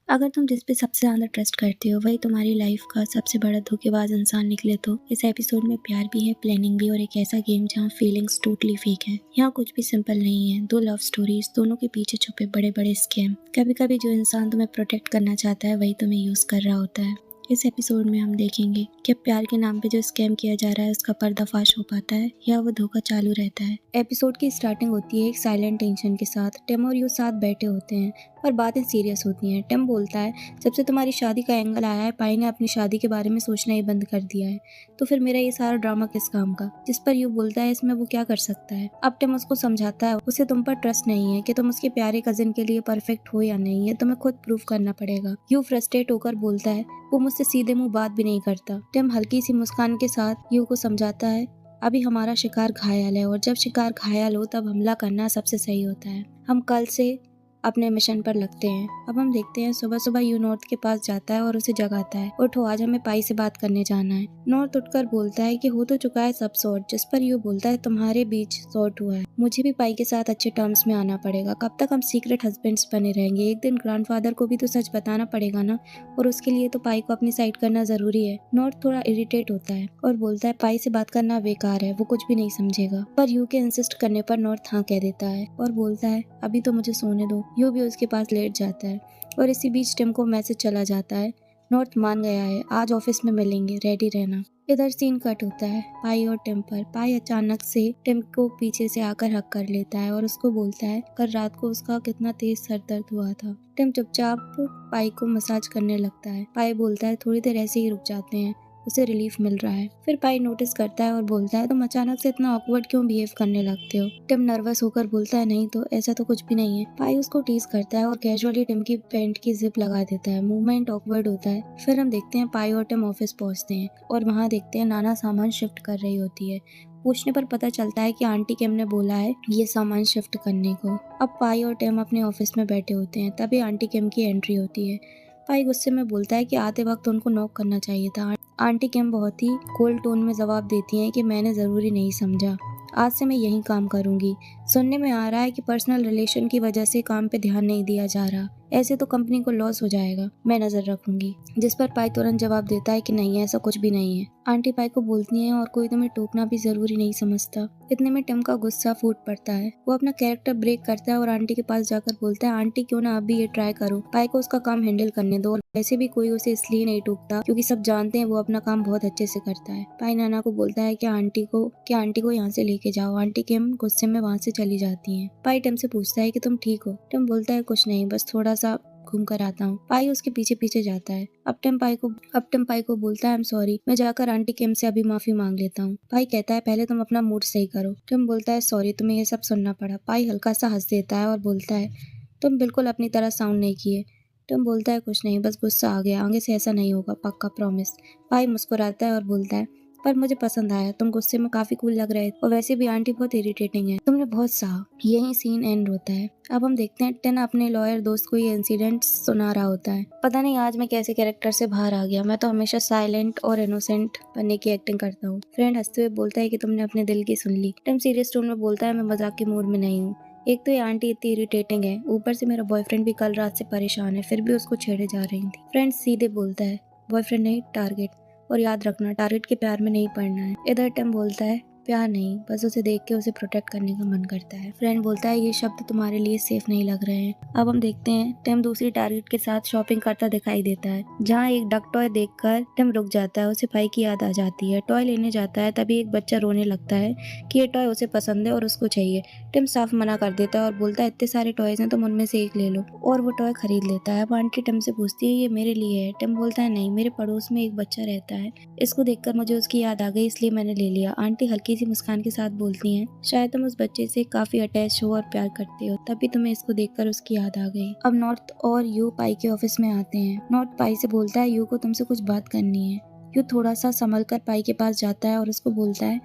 अगर तुम जिस पे सबसे ज़्यादा ट्रस्ट करते हो वही तुम्हारी लाइफ का सबसे बड़ा धोखेबाज इंसान निकले तो इस एपिसोड में प्यार भी है, प्लानिंग भी और एक ऐसा गेम जहाँ फीलिंग्स टोटली फेक है। यहाँ कुछ भी सिंपल नहीं है। दो लव स्टोरीज, दोनों के पीछे छुपे बड़े बड़े स्कैम। कभी कभी जो इंसान तुम्हें प्रोटेक्ट करना चाहता है वही तुम्हें यूज कर रहा होता है। इस एपिसोड में हम देखेंगे कि प्यार के नाम पे जो स्कैम किया जा रहा है उसका पर्दाफाश हो पाता है या वो धोखा चालू रहता है। एपिसोड की स्टार्टिंग होती है एक साइलेंट टेंशन के साथ। टिम और यू साथ बैठे होते हैं और बातें सीरियस होती हैं। टिम बोलता है, जब से तुम्हारी शादी का एंगल आया है पाई ने अपनी शादी के बारे में सोचना ही बंद कर दिया है, तो फिर मेरा ये सारा ड्रामा किस काम का। जिस पर यू बोलता है, इसमें वो क्या कर सकता है। अब टिम उसको समझाता है उसे तुम पर ट्रस्ट नहीं है कि तुम उसके प्यारे कजिन के लिए परफेक्ट हो या नहीं, है तुम्हें खुद प्रूव करना पड़ेगा। यू फ्रस्ट्रेट होकर बोलता है, वो मुझसे सीधे मुंह बात भी नहीं करता। टिम हल्की सी मुस्कान के साथ यू को समझाता है, अभी हमारा शिकार घायल है और जब शिकार घायल हो तब हमला करना सबसे सही होता है। हम कल से अपने मिशन पर लगते हैं। अब हम देखते हैं सुबह सुबह यू नॉर्थ के पास जाता है और उसे जगाता है, उठो आज हमें पाई से बात करने जाना है। नॉर्थ उठकर बोलता है कि हो तो चुका है सब सॉर्ट, जिस पर यू बोलता है तुम्हारे बीच सॉर्ट हुआ है, मुझे भी पाई के साथ अच्छे टर्म्स में आना पड़ेगा। कब तक हम सीक्रेट हस्बैंड्स बने रहेंगे, एक दिन ग्रैंडफादर को भी तो सच बताना पड़ेगा ना, और उसके लिए तो पाई को अपनी साइड करना जरूरी है। नॉर्थ थोड़ा इरिटेट होता है और बोलता है पाई से बात करना बेकार है, वो कुछ भी नहीं समझेगा। पर यू के इंसिस्ट करने पर नॉर्थ हाँ कह देता है और बोलता है अभी तो मुझे सोने दो। यू भी उसके पास लेट जाता है और इसी बीच टिम को मैसेज चला जाता है, नॉर्थ मान गया है, आज ऑफिस में मिलेंगे, रेडी रहना। इधर सीन कट होता है पाई और टिम पर। पाई अचानक से टिम को पीछे से आकर हक कर लेता है और उसको बोलता है कल रात को उसका कितना तेज सर दर्द हुआ था। टिम चुपचाप पाई को मसाज करने लगता है। पाई बोलता है थोड़ी देर ऐसे ही रुक जाते हैं, उसे रिलीफ मिल रहा है। फिर पाई नोटिस करता है और बोलता है तुम अचानक से इतना ऑकवर्ड क्यों बिहेव करने लगते हो। टिम नर्वस होकर बोलता है नहीं तो, ऐसा तो कुछ भी नहीं है। पाई उसको टीज करता है और कैजुअली टिम की पैंट की जिप लगा देता है। मूवमेंट ऑकवर्ड होता है। फिर हम देखते हैं पाई और टिम ऑफिस पहुंचते हैं और वहाँ देखते हैं नाना सामान शिफ्ट कर रही होती है। पूछने पर पता चलता है कि आंटी किम ने बोला है ये सामान शिफ्ट करने को। अब पाई और टिम अपने ऑफिस में बैठे होते हैं, तभी आंटी किम की एंट्री होती है। पाई गुस्से में बोलता है कि आते वक्त उनको नॉक करना चाहिए था। आंटी किम बहुत ही कोल्ड टोन में जवाब देती हैं कि मैंने ज़रूरी नहीं समझा, आज से मैं यही काम करूंगी। सुनने में आ रहा है कि पर्सनल रिलेशन की वजह से काम पे ध्यान नहीं दिया जा रहा, ऐसे तो कंपनी को लॉस हो जाएगा, मैं नजर रखूंगी। जिस पर पाई तुरंत जवाब देता है कि नहीं, ऐसा कुछ भी नहीं है। आंटी पाई को बोलती हैं और कोई तुम्हें टोकना भी जरूरी नहीं समझता। इतने में टिम का गुस्सा फूट पड़ता है। वो अपना कैरेक्टर ब्रेक करता है और आंटी के पास जाकर बोलता है आंटी क्यों ना अभी ये ट्राई करो, पाई को उसका काम हैंडल करने दो। वैसे भी कोई उसे इसलिए नहीं टोकता क्योंकि सब जानते हैं वो अपना काम बहुत अच्छे से करता है। पाई नाना को बोलता है कि आंटी को यहाँ से लेके जाओ। आंटी किम गुस्से में वहाँ से चली जाती हैं। पाई टिम से पूछता है कि तुम ठीक हो। टिम बोलता है कुछ नहीं, बस थोड़ा सा घूम कर आता हूँ। पाई उसके पीछे पीछे जाता है। अब टिम पाई को बोलता है आई एम सॉरी, मैं जाकर आंटी किम से अभी माफी मांग लेता हूँ। पाई कहता है पहले तुम अपना मूड सही करो। टिम बोलता है सॉरी, तुम्हें ये सब सुनना पड़ा। पाई हल्का सा हंस देता है और बोलता है तुम बिल्कुल अपनी तरह साउंड नहीं किए। टिम बोलता है कुछ नहीं, बस गुस्सा आ गया, आगे से ऐसा नहीं होगा, पक्का प्रॉमिस। पाई मुस्कुराता है और बोलता है पर मुझे पसंद आया, तुम गुस्से में काफी कूल लग रहे थे और वैसे भी आंटी बहुत इरिटेटिंग है, तुमने बहुत सहा। यही सीन एंड होता है। अब हम देखते हैं टिन अपने लॉयर दोस्त को ये इंसिडेंट सुना रहा होता है। पता नहीं आज मैं कैसे कैरेक्टर से बाहर आ गया, मैं तो हमेशा साइलेंट और इनोसेंट बनने की एक्टिंग करता हूँ। फ्रेंड हंसते हुए बोलता है कि तुमने अपने दिल की सुन ली। टिम सीरियस टोन में बोलता है मैं मजाक के मूड में नहीं हूँ, एक तो ये आंटी इतनी इरिटेटिंग है, ऊपर से मेरा बॉयफ्रेंड भी कल रात से परेशान है, फिर भी उसको छेड़े जा रही थी। फ्रेंड सीधे बोलता है बॉयफ्रेंड नहीं टारगेट, और याद रखना टारगेट के प्यार में नहीं पड़ना है। इधर टिम बोलता है प्यार नहीं, बस उसे देख के उसे प्रोटेक्ट करने का मन करता है। फ्रेंड बोलता है ये शब्द तुम्हारे लिए सेफ नहीं लग रहे हैं। अब हम देखते हैं टिम दूसरी टारगेट के साथ शॉपिंग करता दिखाई देता है, जहाँ एक डक टॉय देखकर टिम रुक जाता है। उसे पाई की याद आ जाती है। टॉय लेने जाता है, तभी एक बच्चा रोने लगता है कि ये टॉय उसे पसंद है और उसको चाहिए। टिम साफ मना कर देता है और बोलता है इतने सारे टॉयज हैं, तुम उनमें से एक ले लो, और वो टॉय खरीद लेता है। अब आंटी टिम से पूछती है ये मेरे लिए है। टिम बोलता है नहीं, मेरे पड़ोस में एक बच्चा रहता है, इसको देखकर मुझे उसकी याद आ गई, इसलिए मैंने ले लिया। आंटी हल्की सी मुस्कान के साथ बोलती हैं शायद तुम उस बच्चे से काफी अटैच हो और प्यार करते हो, तभी तुम्हें इसको देखकर उसकी याद आ गई। अब नॉर्थ और यू पाई के ऑफिस में आते हैं। नॉर्थ पाई से बोलता है यू को तुमसे कुछ बात करनी है। यू थोड़ा सा संभल कर पाई के पास जाता है और उसको बोलता है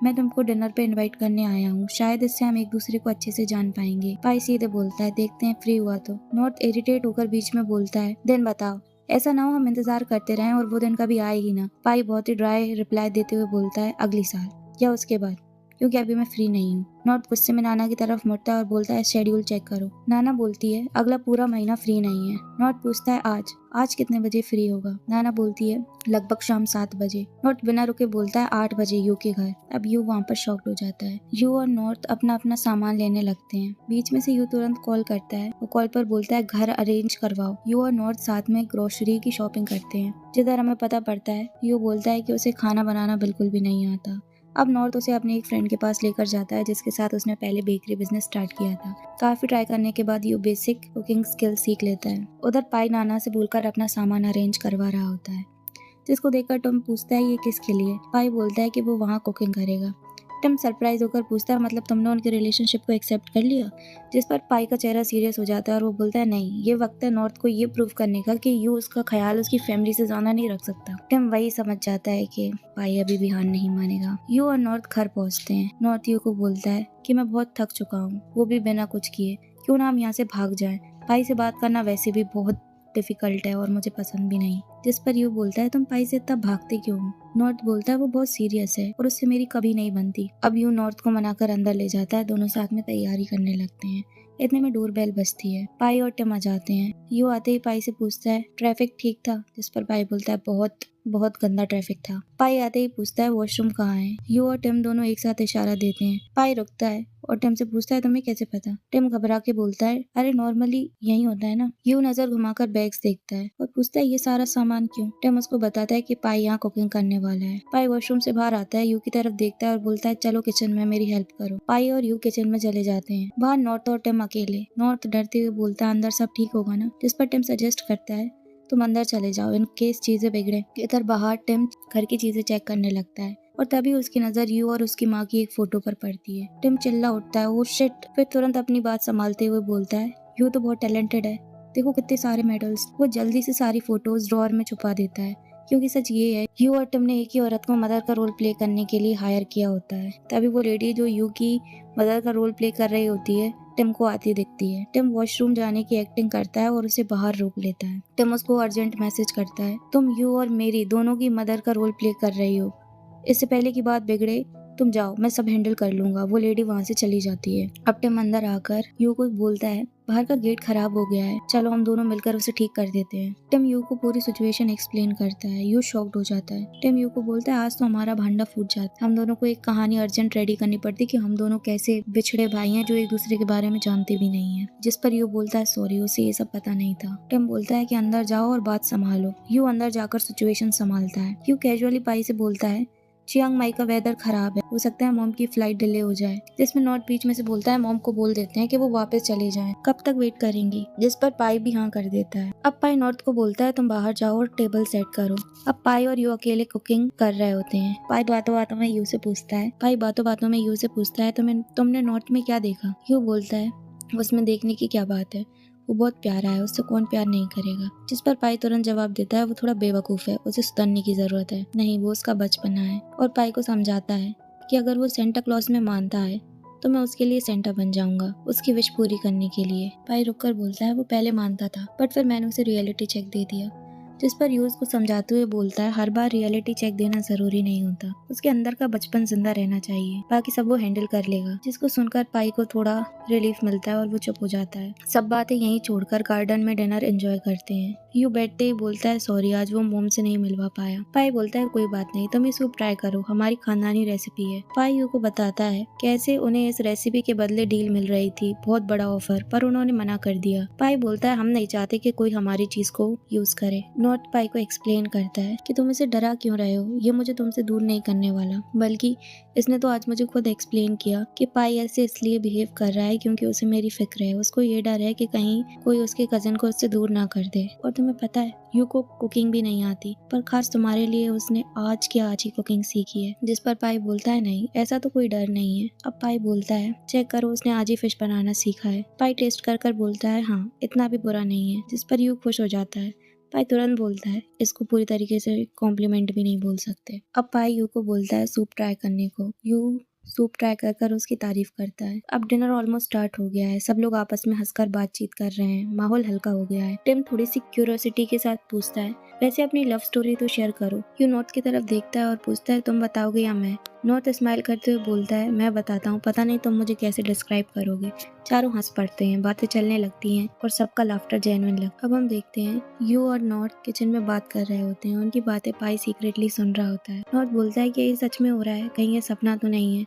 मैं तुमको डिनर पे इनवाइट करने आया हूँ, शायद इससे हम एक दूसरे को अच्छे से जान पाएंगे। पाई सीधे बोलता है देखते हैं फ्री हुआ तो। नॉर्थ इरिटेट होकर बीच में बोलता है दिन बताओ, ऐसा ना हो हम इंतजार करते रहें और वो दिन कभी आए ही ना। पाई बहुत ही ड्राई रिप्लाई देते हुए बोलता है अगली साल या उसके बाद। क्योंकि अभी मैं फ्री नहीं हूँ। नॉर्थ गुस्से में नाना की तरफ मुड़ता है और बोलता है शेड्यूल चेक करो। नाना बोलती है अगला पूरा महीना फ्री नहीं है। नॉर्थ पूछता है आज कितने बजे फ्री होगा? नाना बोलती है लगभग शाम 7 बजे। नॉर्थ बिना रुके बोलता है 8 बजे यू के घर। अब यू वहाँ पर शॉक्ड हो जाता है। यू और नॉर्थ अपना अपना सामान लेने लगते हैं। बीच में से यू तुरंत कॉल करता है। वो कॉल पर बोलता है घर अरेंज करवाओ। यू और नॉर्थ साथ में ग्रोसरी की शॉपिंग करते हैं, जिधर हमें पता पड़ता है यू बोलता है कि उसे खाना बनाना बिल्कुल भी नहीं आता। अब नॉर्थ उसे अपने एक फ्रेंड के पास लेकर जाता है जिसके साथ उसने पहले बेकरी बिजनेस स्टार्ट किया था। काफी ट्राई करने के बाद यू बेसिक कुकिंग स्किल सीख लेता है। उधर पाई नाना से बोलकर अपना सामान अरेंज करवा रहा होता है, जिसको देखकर टॉम पूछता है ये किसके लिए? पाई बोलता है कि वो वहाँ कुकिंग करेगा। टॉम सरप्राइज होकर पूछता है मतलब तुमने उनके रिलेशनशिप को एक्सेप्ट कर लिया? जिस पर पाई का चेहरा सीरियस हो जाता है और वो बोलता है नहीं, ये वक्त है नॉर्थ को ये प्रूव करने का कि यू उसका ख्याल उसकी फैमिली से ज्यादा नहीं रख सकता। टॉम वही समझ जाता है कि पाई अभी भी हार नहीं मानेगा। यू और नॉर्थ घर पहुंचते हैं। नॉर्थ यू को बोलता है कि मैं बहुत थक चुका हूँ, वो भी बिना कुछ किए, क्यों ना हम यहाँ से भाग जाएं। पाई से बात करना वैसे भी बहुत डिफिकल्ट है और मुझे पसंद भी नहीं। जिस पर यू बोलता है तुम पाई से इतना भागते क्यों हो? नॉर्थ बोलता है वो बहुत सीरियस है और उससे मेरी कभी नहीं बनती। अब यू नॉर्थ को मनाकर अंदर ले जाता है। दोनों साथ में तैयारी करने लगते हैं। इतने में डोरबेल बजती है। पाई और टिम आ जाते हैं। यू आते ही पाई से पूछता है ट्रैफिक ठीक था? जिस पर पाई बोलता है बहुत बहुत गंदा ट्रैफिक था। पाई आते ही पूछता है वॉशरूम कहाँ है? यू और टिम दोनों एक साथ इशारा देते हैं। पाई रुकता है और टिम से पूछता है तुम्हें कैसे पता? टिम घबरा के बोलता है अरे नॉर्मली यही होता है ना। यू नजर घुमाकर बैग्स देखता है और पूछता है ये सारा सामान क्यों? टिम उसको बताता है कि पाई यहाँ कुकिंग करने वाला है। पाई वॉशरूम से बाहर आता है, यू की तरफ देखता है और बोलता है चलो किचन में मेरी हेल्प करो। पाई और यू किचन में चले जाते हैं। बाहर नॉर्थ और टिम अकेले। नॉर्थ डरते हुए बोलता है अंदर सब ठीक होगा ना? जिस पर टिम सजेस्ट करता है तुम अंदर चले जाओ इन केस चीजें बिगड़े। इधर बाहर टिम घर की चीजें चेक करने लगता है और तभी उसकी नजर यू और उसकी माँ की एक फोटो पर पड़ती है। टिम चिल्ला उठता है वो शिट, फिर तुरंत अपनी बात संभालते हुए बोलता है यू तो बहुत टैलेंटेड है, देखो कितने सारे मेडल्स। वो जल्दी से सारी फोटोज ड्रॉअर में छुपा देता है क्योंकि सच ये है यू और टिम ने एक ही औरत को मदर का रोल प्ले करने के लिए हायर किया होता है। तभी वो लेडी जो यू की मदर का रोल प्ले कर रही होती है टिम को आती दिखती है। टिम वॉशरूम जाने की एक्टिंग करता है और उसे बाहर रोक लेता है। टिम उसको अर्जेंट मैसेज करता है तुम यू और मेरी दोनों की मदर का रोल प्ले कर रही हो, इससे पहले की बात बिगड़े तुम जाओ मैं सब हैंडल कर लूंगा। वो लेडी वहाँ से चली जाती है। अब टिम अंदर आकर यू को बोलता है बाहर का गेट खराब हो गया है, चलो हम दोनों मिलकर उसे ठीक कर देते हैं। टिम यू को पूरी सिचुएशन एक्सप्लेन करता है। यू शॉक्ड हो जाता है। टिम यू को बोलता है आज तो हमारा भांडा फूट जाता, हम दोनों को एक कहानी अर्जेंट रेडी करनी पड़ती कि हम दोनों कैसे बिछड़े भाई हैं जो एक दूसरे के बारे में जानते भी नहीं है। जिस पर यू बोलता है सॉरी, उसे ये सब पता नहीं था। टिम बोलता है कि अंदर जाओ और बात संभालो। यू अंदर जाकर सिचुएशन संभालता है। यू कैजुअली पाई से बोलता है चियांग माई का वेदर खराब है, हो सकता है मॉम की फ्लाइट डिले हो जाए। जिसमें नॉर्थ बीच में से बोलता है मॉम को बोल देते हैं कि वो वापस चले जाएं, कब तक वेट करेंगी? जिस पर पाई भी हाँ कर देता है। अब पाई नॉर्थ को बोलता है तुम बाहर जाओ और टेबल सेट करो। अब पाई और यू अकेले कुकिंग कर रहे होते हैं। पाई बातों बातों में यू से पूछता है तुमने नॉर्थ में क्या देखा? यू बोलता है उसमें देखने की क्या बात है, वो बहुत प्यारा है, उससे कौन प्यार नहीं करेगा। जिस पर पाई तुरंत जवाब देता है वो थोड़ा बेवकूफ है, उसे सुधरने की जरूरत है। नहीं, वो उसका बचपना है। और पाई को समझाता है कि अगर वो सेंटा क्लॉज में मानता है तो मैं उसके लिए सेंटा बन जाऊंगा, उसकी विश पूरी करने के लिए। पाई रुककर बोलता है वो पहले मानता था बट फिर मैंने उसे रियलिटी चेक दे दिया। जिस पर यूज को समझाते हुए बोलता है हर बार रियलिटी चेक देना जरूरी नहीं होता, उसके अंदर का बचपन जिंदा रहना चाहिए, बाकी सब वो हैंडल कर लेगा। जिसको सुनकर पाई को थोड़ा रिलीफ मिलता है और वो चुप हो जाता है। सब बातें यहीं छोड़कर गार्डन में डिनर एंजॉय करते हैं। यू बैठते ही बोलता है सॉरी आज वो मोम से नहीं मिलवा पाया। पाई बोलता है कोई बात नहीं, तुम ये सूप ट्राई करो, हमारी खानदानी रेसिपी है। पाई यू को बताता है कैसे उन्हें इस रेसिपी के बदले डील मिल रही थी, बहुत बड़ा ऑफर, पर उन्होंने मना कर दिया। पाई बोलता है हम नहीं चाहते कि कोई हमारी चीज को यूज करे। नॉर्थ पाई को एक्सप्लेन करता है कि तुम इसे डरा क्यों रहे हो, ये मुझे तुमसे दूर नहीं करने वाला, बल्कि इसने तो आज मुझे खुद एक्सप्लेन किया कि पाई ऐसे इसलिए बिहेव कर रहा है क्योंकि उसे मेरी फिक्र है। उसको ये डर है कि कहीं कोई उसके कजन को उससे दूर ना कर दे। और तुम्हें पता है यू को कुकिंग भी नहीं आती, पर खास तुम्हारे लिए उसने आज की आज ही कुकिंग सीखी है। जिस पर पाई बोलता है नहीं, ऐसा तो कोई डर नहीं है। अब पाई बोलता है चेक करो, उसने आज ही फिश बनाना सीखा है। पाई टेस्ट कर बोलता है हाँ, इतना भी बुरा नहीं है। जिस पर यू खुश हो जाता है। पाई तुरंत बोलता है इसको पूरी तरीके से कॉम्प्लीमेंट भी नहीं बोल सकते। अब पाई यू को बोलता है सूप ट्राई करने को। यू सूप ट्राई कर उसकी तारीफ करता है। अब डिनर ऑलमोस्ट स्टार्ट हो गया है, सब लोग आपस में हंसकर बातचीत कर रहे हैं, माहौल हल्का हो गया है। टिम थोड़ी सी क्यूरियोसिटी के साथ पूछता है वैसे अपनी लव स्टोरी तो शेयर करो। यू नॉर्थ की तरफ देखता है और पूछता है तुम बताओगे या मैं? नॉर्थ स्माइल करते हुए बोलता है, मैं बताता हूँ, पता नहीं तुम मुझे कैसे डिस्क्राइब करोगे। चारों हंस पड़ते हैं, बातें चलने लगती हैं और सबका लाफ्टर जेन्युइन लगता है। अब हम देखते हैं यू और नॉर्थ किचन में बात कर रहे होते हैं। उनकी बातें पाई सीक्रेटली सुन रहा होता है। नॉर्थ बोलता है कि ये सच में हो रहा है, कहीं ये सपना तो नहीं है।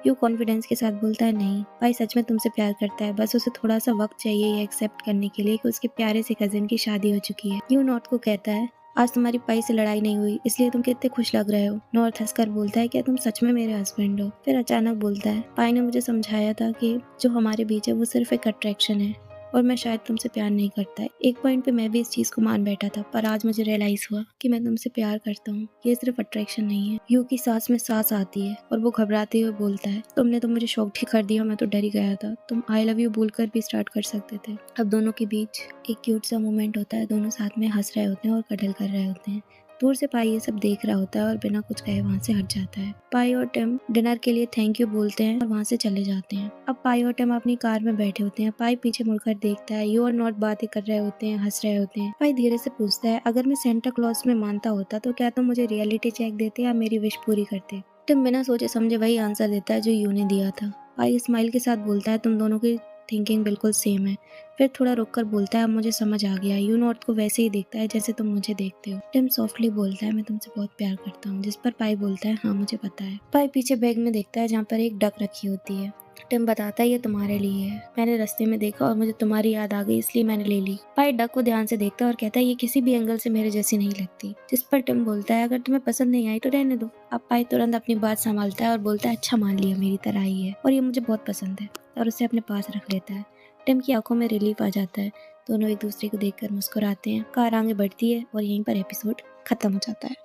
यू कॉन्फिडेंस के साथ बोलता है, नहीं, भाई सच में तुमसे प्यार करता है, बस उसे थोड़ा सा वक्त चाहिए ये एक्सेप्ट करने के लिए कि उसके प्यारे से कजिन की शादी हो चुकी है। यू नॉर्थ को कहता है, आज तुम्हारी पाई से लड़ाई नहीं हुई इसलिए तुम कितने खुश लग रहे हो। नॉर्थ हंसकर बोलता है, क्या तुम सच में मेरे हस्बैंड हो? फिर अचानक बोलता है, पाई ने मुझे समझाया था कि जो हमारे बीच है वो सिर्फ एक अट्रैक्शन है और मैं शायद तुमसे प्यार नहीं करता है। एक पॉइंट पे मैं भी इस चीज को मान बैठा था, पर आज मुझे रियलाइज हुआ कि मैं तुमसे प्यार करता हूँ, ये सिर्फ अट्रैक्शन नहीं है। यू की सांस में सांस आती है और वो घबराते हुए बोलता है, तुमने तो मुझे शॉक ही कर दिया, मैं तो डर ही गया था। तुम आई लव यू बोलकर भी स्टार्ट कर सकते थे। अब दोनों के बीच एक क्यूट सा मोमेंट होता है, दोनों साथ में हंस रहे होते हैं और कटल कर रहे होते हैं। दूर से पाई ये सब देख रहा होता है और बिना कुछ कहे वहाँ से हट जाता है। पाई और टिम डिनर के लिए थैंक यू बोलते हैं और वहाँ से चले जाते हैं। अब पाई और टिम अपनी कार में बैठे होते हैं। पाई पीछे मुड़कर देखता है। यू और नॉट बातें कर रहे होते हैं, हंस रहे होते हैं। पाई धीरे से पूछता है, अगर मैं सेंटा क्लॉज में मानता होता तो क्या तुम मुझे रियलिटी चेक देते या मेरी विश पूरी करते? टिम बिना सोचे समझे वही आंसर देता है जो यू ने दिया था। पाई स्माइल के साथ बोलता है, तुम दोनों की थिंकिंग बिल्कुल सेम है। फिर थोड़ा रुक कर बोलता है, अब मुझे समझ आ गया। यू नॉर्थ को वैसे ही देखता है जैसे तुम मुझे देखते हो। टिम सॉफ्टली बोलता है, मैं तुमसे बहुत प्यार करता हूँ, जिस पर पाई बोलता है, हाँ मुझे पता है। पाई पीछे बैग में देखता है जहाँ पर एक डक रखी होती है। टिम बताता है, ये तुम्हारे लिए है, मैंने रास्ते में देखा और मुझे तुम्हारी याद आ गई इसलिए मैंने ले ली। पाई डक को ध्यान से देखता है और कहता है, ये किसी भी एंगल से मेरे जैसी नहीं लगती। जिस पर टिम बोलता है, अगर तुम्हें पसंद नहीं आई तो रहने दो। अब पाई तुरंत अपनी बात संभालता है और बोलता है, अच्छा मान लिया, मेरी तरह ही है और ये मुझे बहुत पसंद है, और उसे अपने पास रख लेता है। टिम की आंखों में रिलीफ आ जाता है। दोनों एक दूसरे को देखकर मुस्कुराते हैं। कार आगे बढ़ती है और यहीं पर एपिसोड खत्म हो जाता है।